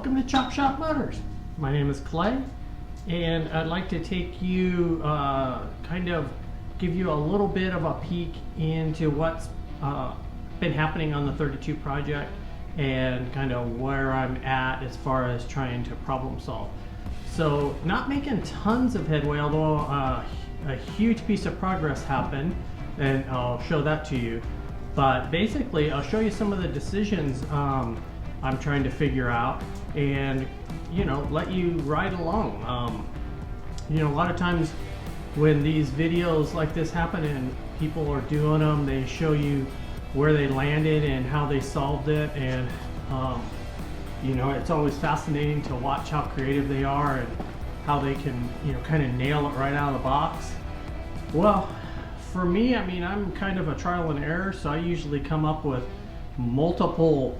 welcome to Chop Shop Motors. My name is Clay, and I'd like to take you, kind of give you a little bit of a peek into what's been happening on the 32 project and kind of where I'm at as far as trying to problem solve. So not making tons of headway, although a huge piece of progress happened, and I'll show that to you. But basically, I'll show you some of the decisions I'm trying to figure out, and let you ride along. A lot of times when these videos like this happen and people are doing them, they show you where they landed and how they solved it, and it's always fascinating to watch how creative they are and how they can kind of nail it right out of the box. Well, for me, I'm kind of a trial and error, so I usually come up with multiple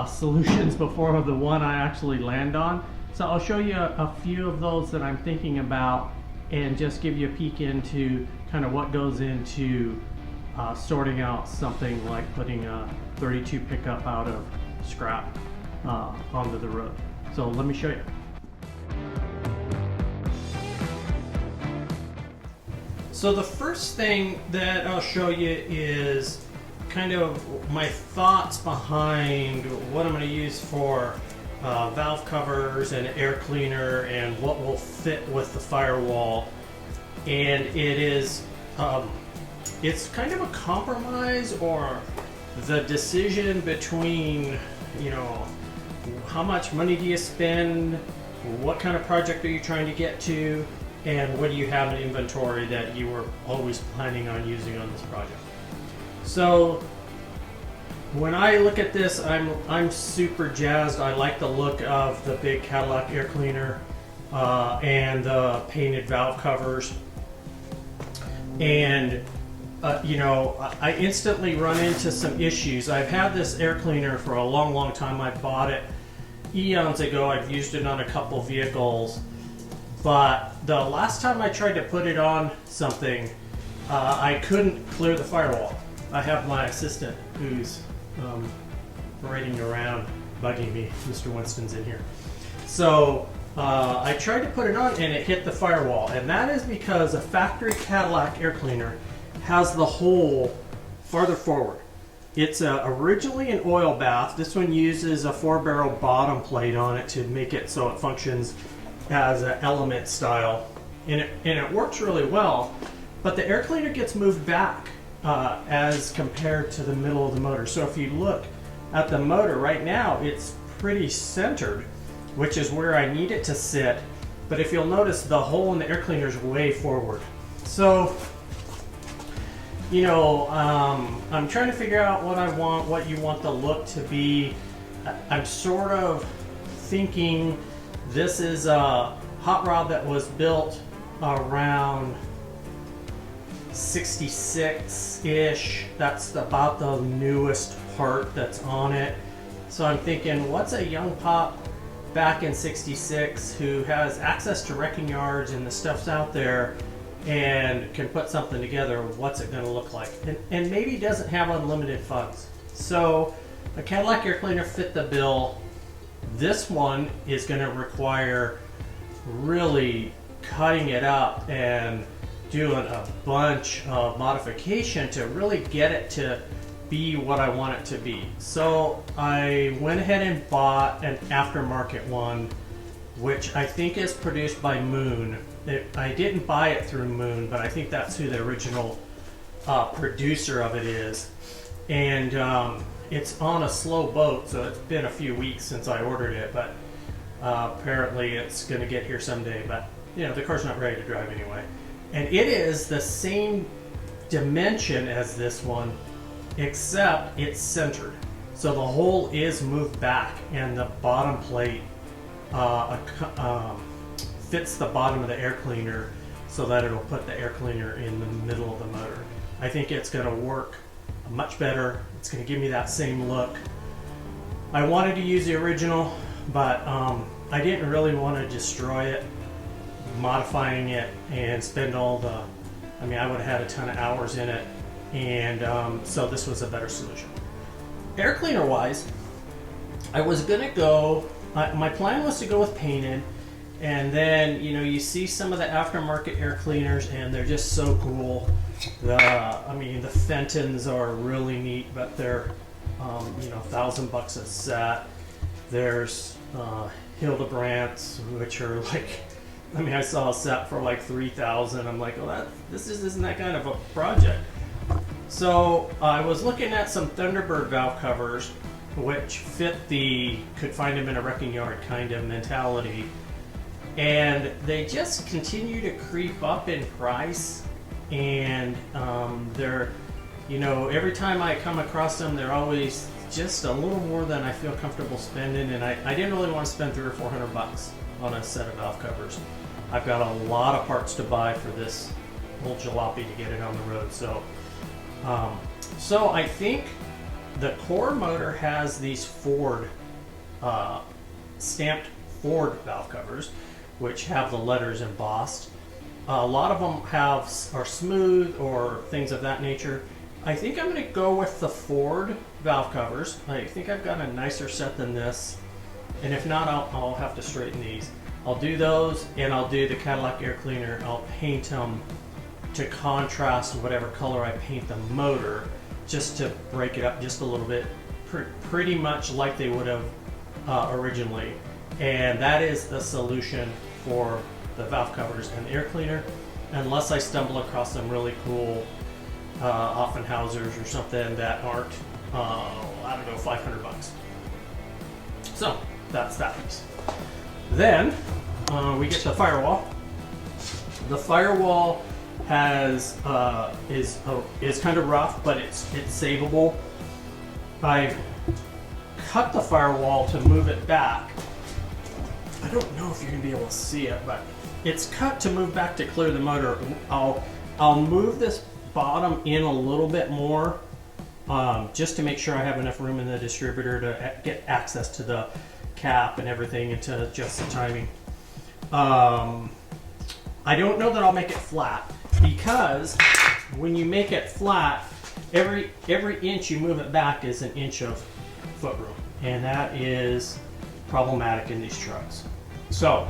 solutions before the one I actually land on. So I'll show you a few of those that I'm thinking about and just give you a peek into kind of what goes into sorting out something like putting a 32 pickup out of scrap onto the road. So let me show you. So the first thing that I'll show you is kind of my thoughts behind what I'm going to use for valve covers and air cleaner and what will fit with the Firewall. And it is it's kind of a compromise, or the decision between how much money do you spend, what kind of project are you trying to get to, and what do you have in inventory that you were always planning on using on this project. So when I look at this, I'm super jazzed. I like the look of the big Cadillac air cleaner and the painted valve covers. And I instantly run into some issues. I've had this air cleaner for a long time. I bought it eons ago. I've used it on a couple vehicles. But the last time I tried to put it on something, I couldn't clear the firewall. I have my assistant who's parading around bugging me. Mr. Winston's in here. So I tried to put it on and it hit the firewall. And that is because a factory Cadillac air cleaner has the hole farther forward. It's originally an oil bath. This one uses a 4-barrel bottom plate on it to make it so it functions as an element style, and it works really well, but the air cleaner gets moved back as compared to the middle of the motor. So if you look at the motor right now, it's pretty centered, which is where I need it to sit, but if you'll notice, the hole in the air cleaner is way forward. So I'm trying to figure out what you want the look to be. I'm sort of thinking this is a hot rod that was built around 66-ish. That's about the newest part that's on it. So I'm thinking, what's a young pop back in 66 who has access to wrecking yards and the stuff's out there and can put something together? What's it going to look like? And maybe doesn't have unlimited funds. So a Cadillac air cleaner fit the bill. This one is going to require really cutting it up and doing a bunch of modification to really get it to be what I want it to be. So I went ahead and bought an aftermarket one, which I think is produced by Moon. I didn't buy it through Moon, but I think that's who the original producer of it is. And it's on a slow boat, so it's been a few weeks since I ordered it, but apparently it's going to get here someday. But the car's not ready to drive anyway. And it is the same dimension as this one, except it's centered. So the hole is moved back, and the bottom plate fits the bottom of the air cleaner so that it'll put the air cleaner in the middle of the motor. I think it's going to work much better. It's going to give me that same look. I wanted to use the original, but I didn't really want to destroy it modifying it and spend all the, I would have had a ton of hours in it, and so this was a better solution. Air cleaner wise, I was gonna go my plan was to go with painted, and then you see some of the aftermarket air cleaners, and they're just so cool. I mean, the Fentons are really neat, but they're $1,000 a set. There's Hildebrandts, which are like, I mean, I saw a set for like $3,000. I'm like, oh, this isn't that kind of a project. So I was looking at some Thunderbird valve covers, which fit could find them in a wrecking yard kind of mentality, and they just continue to creep up in price. And they're, every time I come across them, they're always just a little more than I feel comfortable spending, and I didn't really want to spend $300 or $400 on a set of valve covers. I've got a lot of parts to buy for this old jalopy to get it on the road. So I think the core motor has these Ford stamped Ford valve covers, which have the letters embossed. A lot of them are smooth or things of that nature. I think I'm going to go with the Ford valve covers. I think I've got a nicer set than this, and if not, I'll have to straighten these. I'll do those, and I'll do the Cadillac air cleaner. I'll paint them to contrast whatever color I paint the motor, just to break it up just a little bit, pretty much like they would have originally. And that is the solution for the valve covers and the air cleaner, unless I stumble across some really cool Offenhausers or something that aren't, I don't know, $500. So that's that piece. Then we get to the Firewall. The Firewall is kind of rough, but it's savable. I cut the Firewall to move it back. I don't know if you're gonna be able to see it, but it's cut to move back to clear the motor. I'll move this bottom in a little bit more, just to make sure I have enough room in the distributor to get access to the cap and everything, and to adjust the timing. I don't know that I'll make it flat, because when you make it flat, every inch you move it back is an inch of foot room, and that is problematic in these trucks. So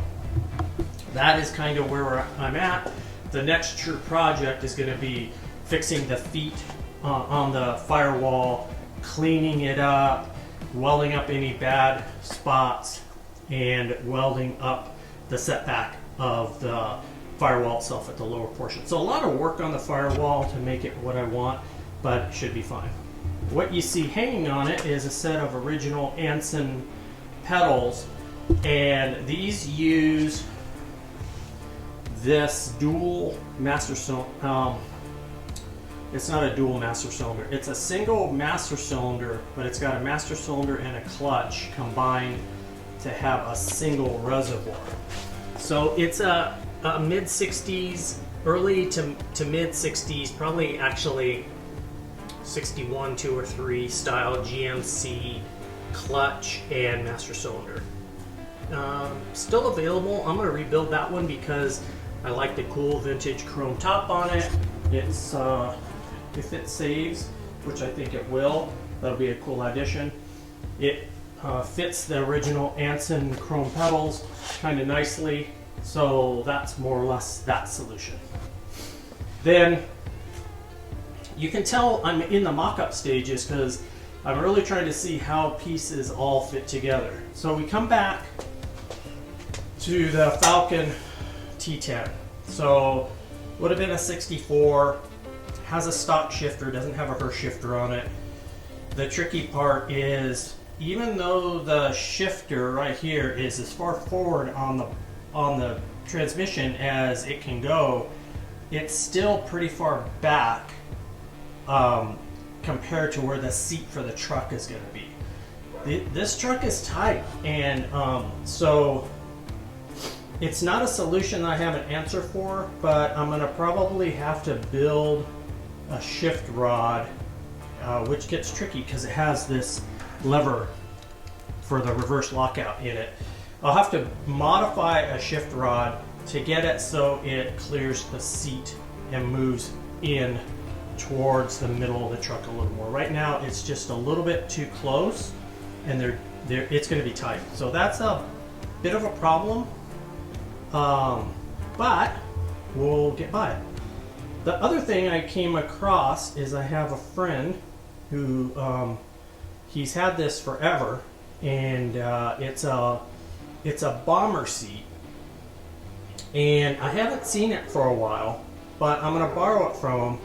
that is kind of where I'm at. The next true project is going to be fixing the feet on the Firewall, cleaning it up, welding up any bad spots, and welding up the setback of the Firewall itself at the lower portion. So a lot of work on the Firewall to make it what I want, but it should be fine. What you see hanging on it is a set of original Anson pedals, and these use this dual master cylinder. It's not a dual master cylinder, it's a single master cylinder, but it's got a master cylinder and a clutch combined to have a single reservoir. So it's a mid-60s, early to mid-60s, probably actually 61, 2 or 3 style GMC clutch and master cylinder. Still available. I'm going to rebuild that one because I like the cool vintage chrome top on it. It's if it saves, which I think it will, that'll be a cool addition. It fits the original Anson chrome pedals kind of nicely, so that's more or less that solution. Then you can tell I'm in the mock-up stages because I'm really trying to see how pieces all fit together. So we come back to the Falcon T10. So would have been a 64, has a stock shifter, doesn't have a Hurst shifter on it. The tricky part is, even though the shifter right here is as far forward on the transmission as it can go, it's still pretty far back compared to where the seat for the truck is going to be. This truck is tight, and so it's not a solution that I have an answer for, but I'm going to probably have to build a shift rod, which gets tricky because it has this lever for the reverse lockout in it. I'll have to modify a shift rod to get it so it clears the seat and moves in towards the middle of the truck a little more. Right now it's just a little bit too close, and it's going to be tight. So that's a bit of a problem, but we'll get by it. The other thing I came across is I have a friend who he's had this forever, and it's a bomber seat, and I haven't seen it for a while, but I'm going to borrow it from him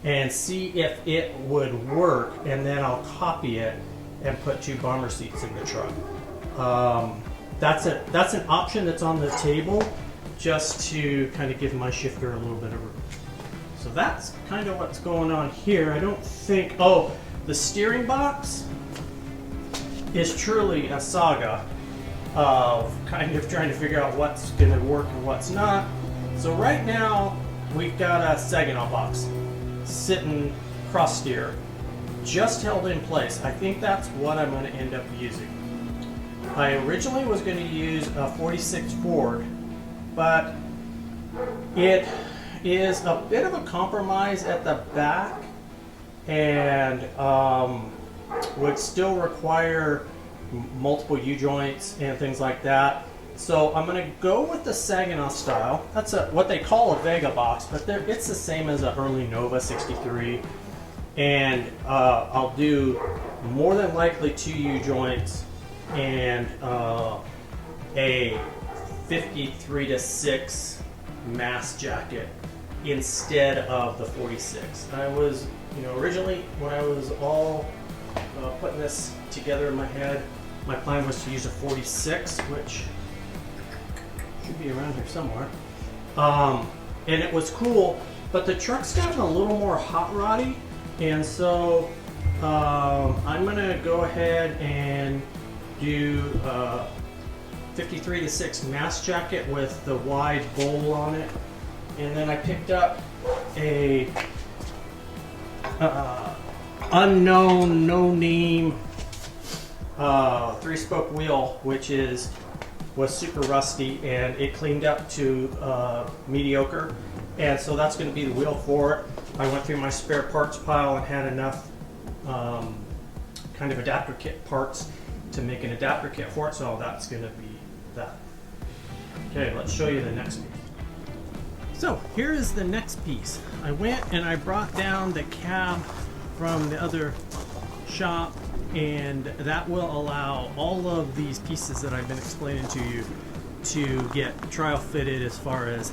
and see if it would work, and then I'll copy it and put 2 bomber seats in the truck. That's an option that's on the table, just to kind of give my shifter a little bit of room. So that's kind of what's going on here. I don't think, oh, the steering box is truly a saga of kind of trying to figure out what's going to work and what's not. So right now we've got a Saginaw box sitting cross steer, just held in place. I think that's what I'm going to end up using. I originally was going to use a 46 Ford, but it is a bit of a compromise at the back, and would still require multiple U-joints and things like that. So I'm going to go with the Saginaw style. That's what they call a Vega box, but it's the same as an early Nova 63. And I'll do more than likely 2 U-joints and a 53-6 mast jacket instead of the 46. I was, originally when I was all putting this together in my head, my plan was to use a 46, which should be around here somewhere. And it was cool, but the truck's gotten a little more hot roddy, and so I'm gonna go ahead and do 53-6 mast jacket with the wide bowl on it, and then I picked up a unknown, no name 3-spoke wheel, which was super rusty, and it cleaned up to mediocre, and so that's going to be the wheel for it. I went through my spare parts pile and had enough kind of adapter kit parts to make an adapter kit for it, so that's going to be that. Okay, let's show you the next piece. So here is the next piece. I went and I brought down the cab from the other shop, and that will allow all of these pieces that I've been explaining to you to get trial fitted, as far as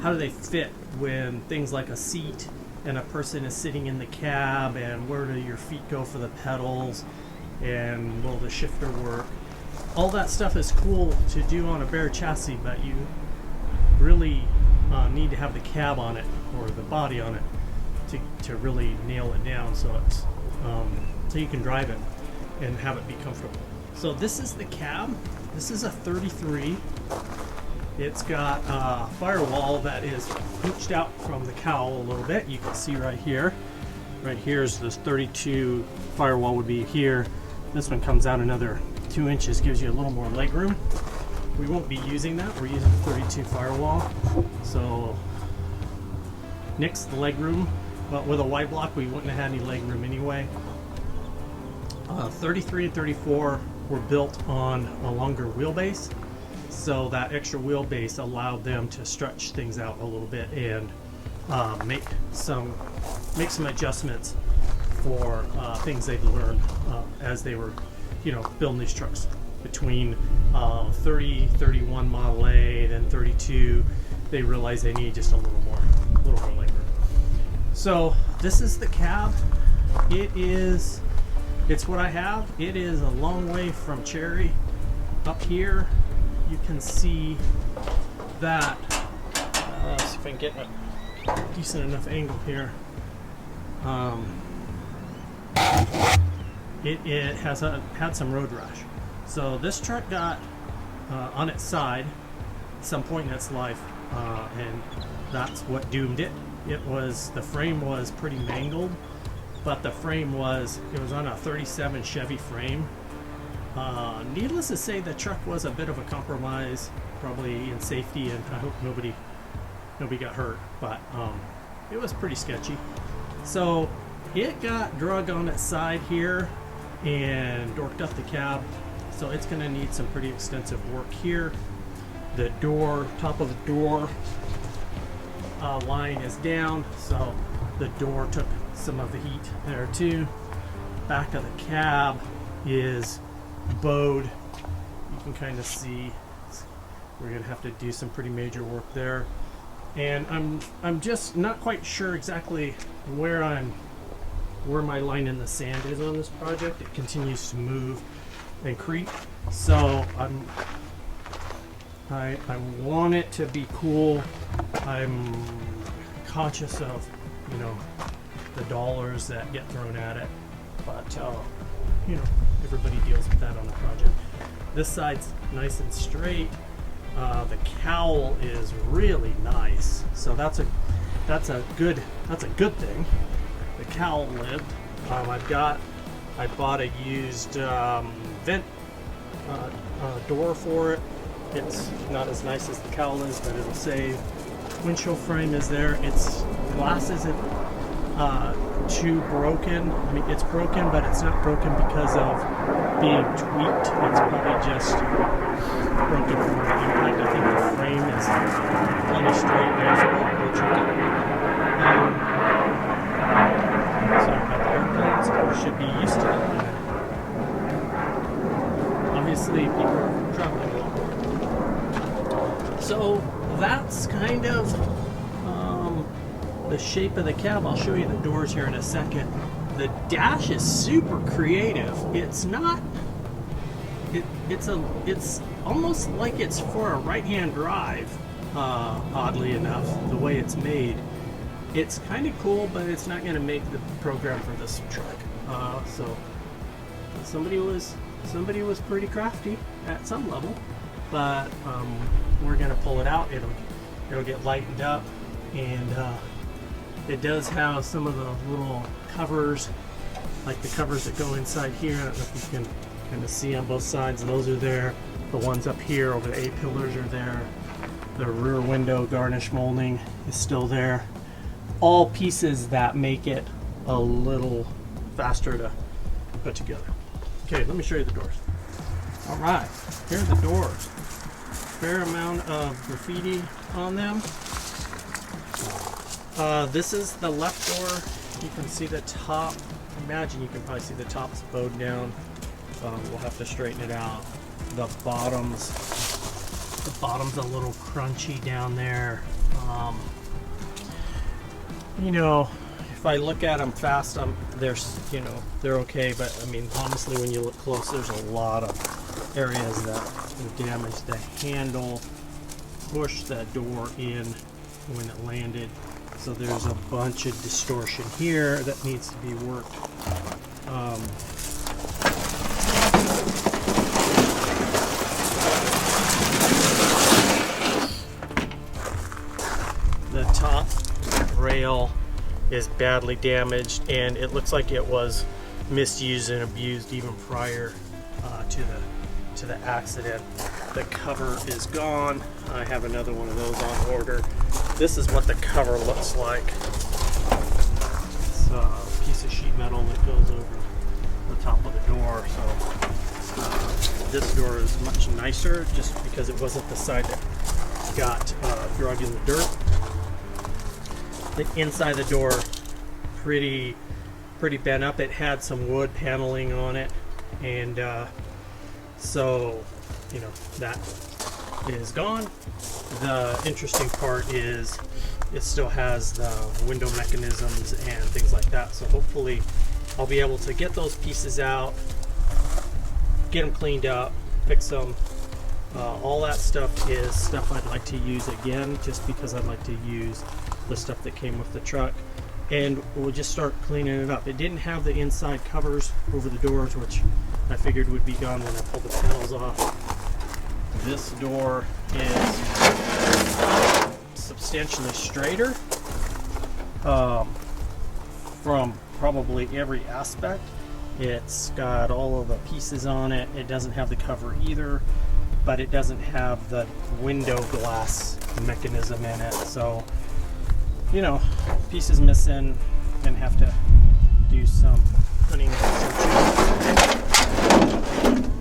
how do they fit when things like a seat and a person is sitting in the cab, and where do your feet go for the pedals, and will the shifter work. All that stuff is cool to do on a bare chassis, but you really need to have the cab on it, or the body on it, to really nail it down, so it's so you can drive it and have it be comfortable. So this is the cab. This is a 33. It's got a firewall that is pooched out from the cowl a little bit. You can see right here. Right here is this 32 firewall would be here. This one comes out another 2 inches, gives you a little more leg room. We won't be using that. We're using the 32 firewall. So nix the leg room. But with a white block, we wouldn't have had any leg room anyway. 33 and 34 were built on a longer wheelbase, so that extra wheelbase allowed them to stretch things out a little bit and make some adjustments for things they'd learned as they were, building these trucks. Between 30, 31 Model A, then 32, they realized they need just a little more leg room. So this is the cab. It's what I have. It is a long way from Cherry. Up here, you can see that. Let's see if I can get a decent enough angle here. It has had some road rash. So this truck got on its side at some point in its life, and that's what doomed it. The frame was pretty mangled, but the frame was on a 37 Chevy frame. Needless to say, the truck was a bit of a compromise, probably in safety, and I hope nobody got hurt, but it was pretty sketchy. So it got drug on its side here and dorked up the cab So it's going to need some pretty extensive work here. The door, top of the door line is down, so the door took some of the heat there too. Back of the cab is bowed. You can kind of see we're going to have to do some pretty major work there. And I'm just not quite sure exactly where my line in the sand is on this project. It continues to move and creep, so I want it to be cool. I'm conscious of, you know, the dollars that get thrown at it, but you know, everybody deals with that on a project. This side's nice and straight. The cowl is really nice, so that's a good thing. The cowl lid, I bought a used vent door for it. It's not as nice as the cowl is, but it'll save. Windshield frame is there. Its glass isn't too broken. I mean, it's broken, but it's not broken because of being tweaked. It's probably just broken from the impact. I think the frame is plenty straight there, so we'll check it. Sorry about the airplanes. We should be used to that. Obviously, people are traveling a lot more. So that's kind of the shape of the cab. I'll show you the doors here in a second. The dash is super creative. It's not. It's almost like it's for a right-hand drive. Oddly enough, the way it's made, it's kind of cool, but it's not going to make the program for this truck. So somebody was pretty crafty at some level, but we're going to pull it out. It'll get lightened up, and it does have some of the little covers, like the covers that go inside here. I don't know if you can kind of see on both sides. Those are there. The ones up here over the A-pillars are there. The rear window garnish molding is still there. All pieces that make it a little faster to put together. Okay, let me show you the doors. All right, here are the doors. Fair amount of graffiti on them. This is the left door. You can see the top. Imagine you can probably see the top's bowed down. We'll have to straighten it out. The bottom's a little crunchy down there. You know, if I look at them fast, they're okay. But I mean, honestly, when you look close, there's a lot of areas that were damaged. The handle pushed that door in when it landed, so there's a bunch of distortion here that needs to be worked. The top rail is badly damaged, and it looks like it was misused and abused even prior to the accident. The cover is gone. I have another one of those on order. This is what the cover looks like. It's a piece of sheet metal that goes over the top of the door. So this door is much nicer just because it wasn't the side that got dragged in the dirt. The inside of the door pretty bent up. It had some wood paneling on it, and so you know that is gone. The interesting part is it still has the window mechanisms and things like that, so hopefully I'll be able to get those pieces out, get them cleaned up, fix them. All that stuff is stuff I'd like to use again, just because I'd like to use the stuff that came with the truck, and we'll just start cleaning it up. It didn't have the inside covers over the doors, which I figured would be gone when I pulled the panels off. This door is substantially straighter from probably every aspect. It's got all of the pieces on it. It doesn't have the cover either, but it doesn't have the window glass mechanism in it. So, you know, pieces missing, and have to do some hunting and searching.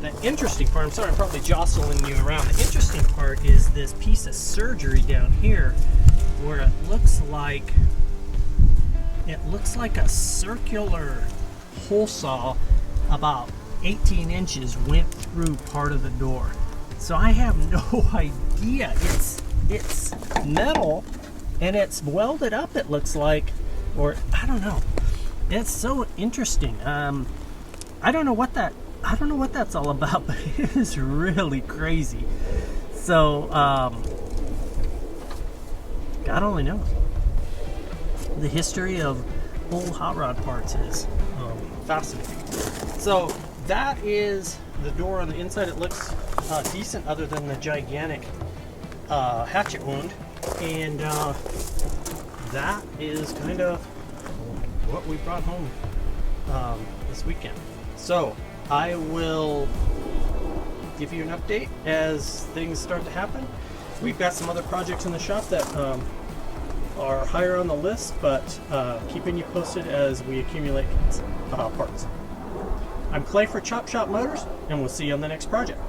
The interesting part, I'm sorry I'm probably jostling you around. The interesting part is this piece of surgery down here where it looks like a circular hole saw about 18 inches went through part of the door. So I have no idea. It's metal and it's welded up, it looks like, or I don't know. It's so interesting. I don't know what that's all about, but it is really crazy. So God only knows. The history of old hot rod parts is fascinating. So that is the door on the inside. It looks decent other than the gigantic hatchet wound, and that is kind of what we brought home this weekend. So I will give you an update as things start to happen. We've got some other projects in the shop that are higher on the list, but keeping you posted as we accumulate parts. I'm Clay for Chop Shop Motors, and we'll see you on the next project.